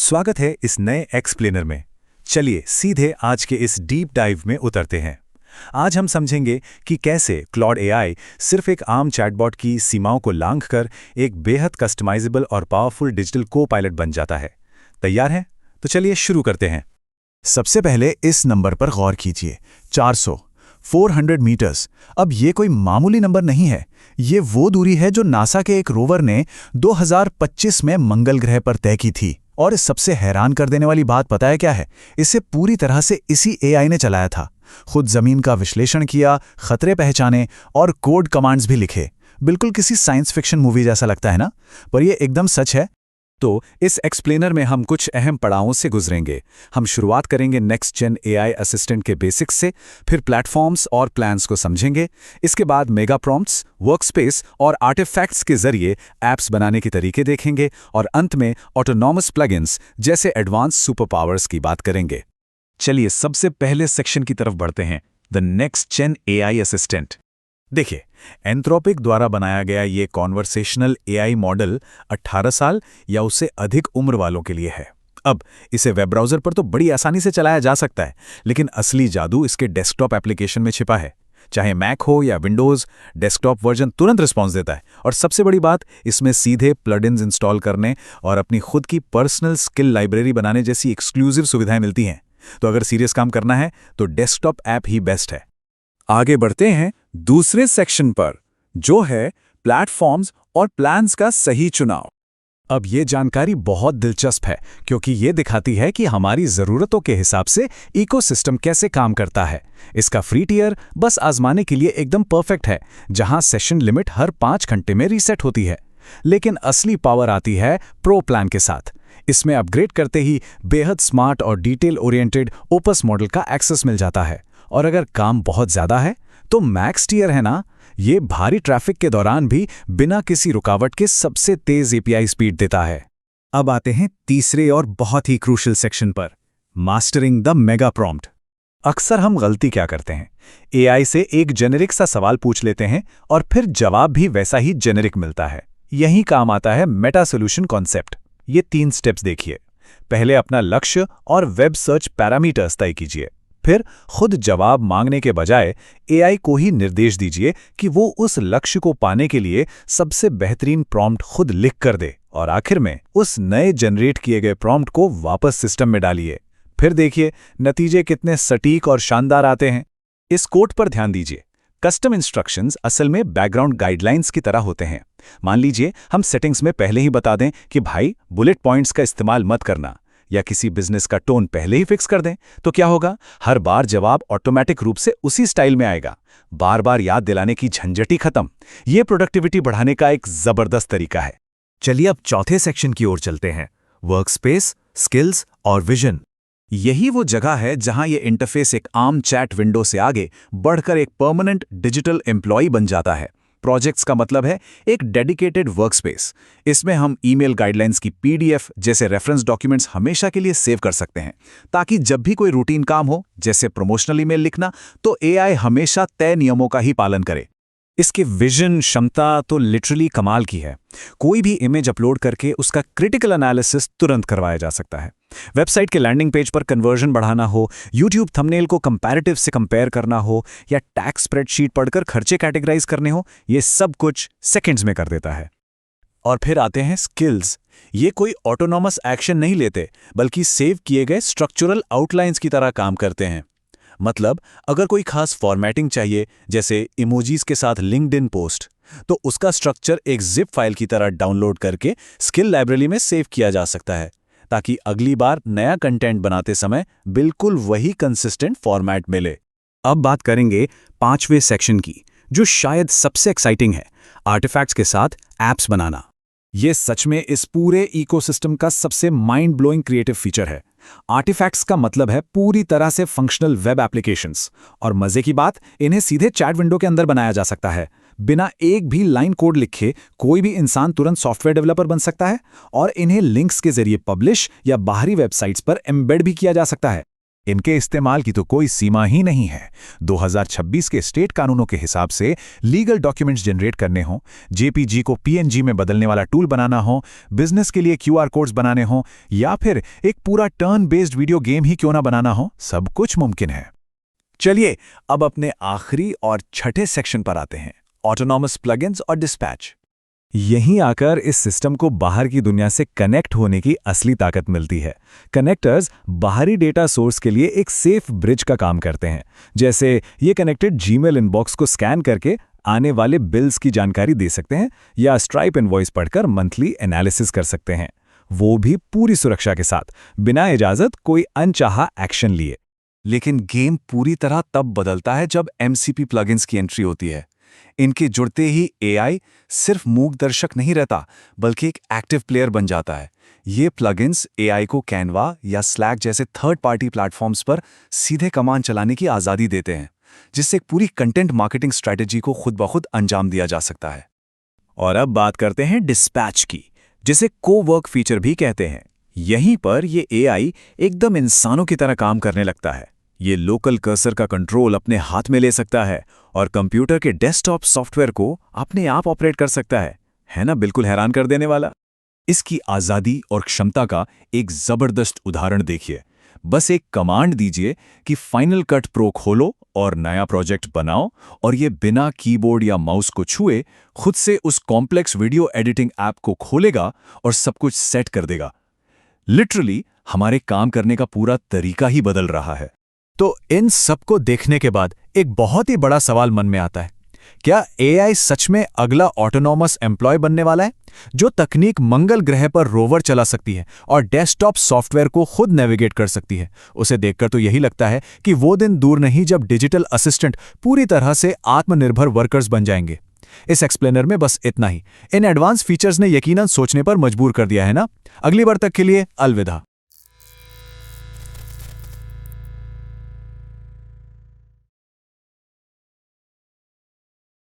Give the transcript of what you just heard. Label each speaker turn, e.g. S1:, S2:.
S1: स्वागत है इस नए एक्सप्लेनर में। चलिए सीधे आज के इस डीप डाइव में उतरते हैं। आज हम समझेंगे कि कैसे क्लॉड एआई सिर्फ एक आम चैटबॉट की सीमाओं को लांघकर एक बेहद कस्टमाइजेबल और पावरफुल डिजिटल को पायलट बन जाता है। तैयार हैं? तो चलिए शुरू करते हैं। सबसे पहले इस नंबर पर गौर कीजिए, 400 मीटर्स। अब ये कोई मामूली नंबर नहीं है। ये वो दूरी है जो नासा के एक रोवर ने 2025 में मंगल ग्रह पर तय की थी। और सबसे हैरान कर देने वाली बात पता है क्या है? इसे पूरी तरह से इसी एआई ने चलाया था। खुद जमीन का विश्लेषण किया, खतरे पहचाने और कोड कमांड्स भी लिखे। बिल्कुल किसी साइंस फिक्शन मूवी जैसा लगता है ना? पर यह एकदम सच है। तो इस एक्सप्लेनर में हम कुछ अहम पड़ावों से गुजरेंगे। हम शुरुआत करेंगे नेक्स्ट जेन एआई असिस्टेंट के बेसिक्स से, फिर प्लेटफॉर्म्स और प्लान्स को समझेंगे। इसके बाद मेगा प्रॉम्प्ट्स, वर्कस्पेस और आर्टिफैक्ट्स के जरिए ऐप्स बनाने के तरीके देखेंगे और अंत में ऑटोनॉमस प्लगइन्स जैसे एडवांस सुपर पावर्स की बात करेंगे। चलिए सबसे पहले सेक्शन की तरफ बढ़ते हैं, the next gen AI assistant. देखिए, एंथ्रोपिक द्वारा बनाया गया ये कॉन्वर्सेशनल एआई मॉडल 18 साल या उससे अधिक उम्र वालों के लिए है। अब इसे वेब ब्राउज़र पर तो बड़ी आसानी से चलाया जा सकता है, लेकिन असली जादू इसके डेस्कटॉप एप्लीकेशन में छिपा है। चाहे मैक हो या विंडोज़, डेस्कटॉप वर्जन तुरंत रिस्पॉन्स देता है। और सबसे बड़ी बात, इसमें सीधे प्लगइन्स इंस्टॉल करने और अपनी खुद की पर्सनल स्किल लाइब्रेरी बनाने जैसी एक्सक्लूसिव सुविधाएं मिलती हैं। तो अगर सीरियस काम करना है तो डेस्कटॉप ऐप ही बेस्ट है। आगे बढ़ते हैं दूसरे सेक्शन पर, जो है प्लेटफॉर्म्स और प्लान्स का सही चुनाव। अब ये जानकारी बहुत दिलचस्प है, क्योंकि ये दिखाती है कि हमारी ज़रूरतों के हिसाब से इकोसिस्टम कैसे काम करता है। इसका फ्री टियर बस आजमाने के लिए एकदम परफेक्ट है, जहां सेशन लिमिट हर 5 घंटे में रीसेट होती है। लेकिन असली पावर आती है प्रो प्लान के साथ। इसमें अपग्रेड करते ही बेहद स्मार्ट और डिटेल ओरिएंटेड ओपस मॉडल का एक्सेस मिल जाता है। और अगर काम बहुत ज़्यादा है तो मैक्स टियर है ना, ये भारी ट्रैफिक के दौरान भी बिना किसी रुकावट के सबसे तेज एपीआई स्पीड देता है। अब आते हैं तीसरे और बहुत ही क्रूशियल सेक्शन पर, मास्टरिंग द मेगा प्रॉम्प्ट। अक्सर हम गलती क्या करते हैं, एआई से एक जेनेरिक सा सवाल पूछ लेते हैं और फिर जवाब भी वैसा ही जेनेरिक मिलता है। यही काम आता है मेटा सोल्यूशन कॉन्सेप्ट। ये 3 स्टेप्स देखिए। पहले अपना लक्ष्य और वेब सर्च पैरामीटर्स तय कीजिए। फिर खुद जवाब मांगने के बजाय एआई को ही निर्देश दीजिए कि वो उस लक्ष्य को पाने के लिए सबसे बेहतरीन प्रॉम्प्ट खुद लिख कर दे। और आखिर में उस नए जनरेट किए गए प्रॉम्प्ट को वापस सिस्टम में डालिए। फिर देखिए नतीजे कितने सटीक और शानदार आते हैं। इस कोड पर ध्यान दीजिए। कस्टम इंस्ट्रक्शंस असल में बैकग्राउंड गाइडलाइंस की तरह होते हैं। मान लीजिए हम सेटिंग्स में पहले ही बता दें कि भाई बुलेट पॉइंट्स का इस्तेमाल मत करना, या किसी बिजनेस का टोन पहले ही फिक्स कर दें, तो क्या होगा? हर बार जवाब ऑटोमेटिक रूप से उसी स्टाइल में आएगा। बार बार याद दिलाने की झंझट ही खत्म। ये प्रोडक्टिविटी बढ़ाने का एक जबरदस्त तरीका है। चलिए अब चौथे सेक्शन की ओर चलते हैं, वर्कस्पेस, स्किल्स और विजन। यही वो जगह है जहां ये इंटरफेस एक आम चैट विंडो से आगे बढ़कर एक परमानेंट डिजिटल एम्प्लॉय बन जाता है। प्रोजेक्ट्स का मतलब है एक डेडिकेटेड वर्कस्पेस। इसमें हम ईमेल गाइडलाइंस की पीडीएफ जैसे रेफरेंस डॉक्यूमेंट्स हमेशा के लिए सेव कर सकते हैं, ताकि जब भी कोई रूटीन काम हो, जैसे प्रमोशनल ईमेल लिखना, तो एआई हमेशा तय नियमों का ही पालन करे। इसकी विजन क्षमता तो लिटरली कमाल की है। कोई भी इमेज अपलोड करके उसका क्रिटिकल एनालिसिस तुरंत करवाया जा सकता है। वेबसाइट के लैंडिंग पेज पर कन्वर्जन बढ़ाना हो, यूट्यूब थंबनेल को कंपैरेटिव से कंपेयर करना हो, या टैक्स स्प्रेडशीट पढ़कर खर्चे कैटेगराइज करने हो, ये सब कुछ सेकंड्स में कर देता है। और फिर आते हैं स्किल्स। ये कोई ऑटोनॉमस एक्शन नहीं लेते, बल्कि सेव किए गए स्ट्रक्चरल आउटलाइंस की तरह काम करते हैं। मतलब अगर कोई खास फॉर्मेटिंग चाहिए, जैसे इमोजीज के साथ लिंक्डइन पोस्ट, तो उसका स्ट्रक्चर एक जिप फाइल की तरह डाउनलोड करके स्किल लाइब्रेरी में सेव किया जा सकता है, ताकि अगली बार नया कंटेंट बनाते समय बिल्कुल वही कंसिस्टेंट फॉर्मेट मिले। अब बात करेंगे 5वें सेक्शन की, जो शायद सबसे एक्साइटिंग है, आर्टिफैक्ट्स के साथ ऐप्स बनाना। ये सच में इस पूरे इकोसिस्टम का सबसे माइंड ब्लोइंग क्रिएटिव फीचर है। आर्टिफैक्ट्स का मतलब है पूरी तरह से फंक्शनल वेब एप्लीकेशंस। और मजे की बात, इन्हें सीधे चैट विंडो के अंदर बनाया जा सकता है। बिना एक भी लाइन कोड लिखे कोई भी इंसान तुरंत सॉफ्टवेयर डेवलपर बन सकता है, और इन्हें लिंक्स के जरिए पब्लिश या बाहरी वेबसाइट्स पर एम्बेड भी किया जा सकता है। इनके इस्तेमाल की तो कोई सीमा ही नहीं है। 2026 के स्टेट कानूनों के हिसाब से लीगल डॉक्यूमेंट्स जनरेट करने हों, जेपीजी को पीएनजी में बदलने वाला टूल बनाना हो, बिजनेस के लिए क्यूआर कोड्स बनाने हों, या फिर एक पूरा टर्न बेस्ड वीडियो गेम ही क्यों ना बनाना हो, सब कुछ मुमकिन है। चलिए अब अपने आखिरी और छठे सेक्शन पर आते हैं, ऑटोनॉमस प्लगइन्स और डिस्पैच। यहीं आकर इस सिस्टम को बाहर की दुनिया से कनेक्ट होने की असली ताकत मिलती है। कनेक्टर्स बाहरी डेटा सोर्स के लिए एक सेफ ब्रिज का काम करते हैं। जैसे ये कनेक्टेड जीमेल इनबॉक्स को स्कैन करके आने वाले बिल्स की जानकारी दे सकते हैं, या स्ट्राइप इनवॉइस पढ़कर मंथली एनालिसिस कर सकते हैं, वो भी पूरी सुरक्षा के साथ, बिना इजाजत कोई अनचाहा एक्शन लिए।
S2: लेकिन गेम पूरी तरह तब बदलता है जब एमसीपी प्लगइन्स की एंट्री होती है। इनके जुड़ते ही एआई सिर्फ मूक दर्शक नहीं रहता, बल्कि एक एक्टिव प्लेयर बन जाता है। ये प्लगइन्स एआई को कैनवा या स्लैक जैसे थर्ड पार्टी प्लेटफॉर्म्स पर सीधे कमांड चलाने की आज़ादी देते हैं, जिससे एक पूरी कंटेंट मार्केटिंग स्ट्रैटेजी को खुद ब खुद अंजाम दिया जा सकता है।
S1: और अब बात करते हैं डिस्पैच की, जिसे को-वर्क फीचर भी कहते हैं। यहीं पर ये एआई एकदम इंसानों की तरह काम करने लगता है। ये लोकल कर्सर का कंट्रोल अपने हाथ में ले सकता है और कंप्यूटर के डेस्कटॉप सॉफ्टवेयर को अपने आप ऑपरेट कर सकता है ना? बिल्कुल हैरान कर देने वाला। इसकी आज़ादी और क्षमता का एक ज़बरदस्त उदाहरण देखिए। बस एक कमांड दीजिए कि फाइनल कट प्रो खोलो और नया प्रोजेक्ट बनाओ, और ये बिना कीबोर्ड या माउस को छुए खुद से उस कॉम्प्लेक्स वीडियो एडिटिंग ऐप को खोलेगा और सब कुछ सेट कर देगा। लिटरली हमारे काम करने का पूरा तरीका ही बदल रहा है। तो इन सबको देखने के बाद एक बहुत ही बड़ा सवाल मन में आता है, क्या एआई सच में अगला ऑटोनॉमस एम्प्लॉय बनने वाला है, जो तकनीक मंगल ग्रह पर रोवर चला सकती है और डेस्कटॉप सॉफ्टवेयर को खुद नेविगेट कर सकती है? उसे देखकर तो यही लगता है कि वो दिन दूर नहीं जब डिजिटल असिस्टेंट पूरी तरह से आत्मनिर्भर वर्कर्स बन जाएंगे। इस एक्सप्लेनर में बस इतना ही। इन एडवांस फीचर्स ने यकीनन सोचने पर मजबूर कर दिया है ना? अगली बार तक के लिए अलविदा।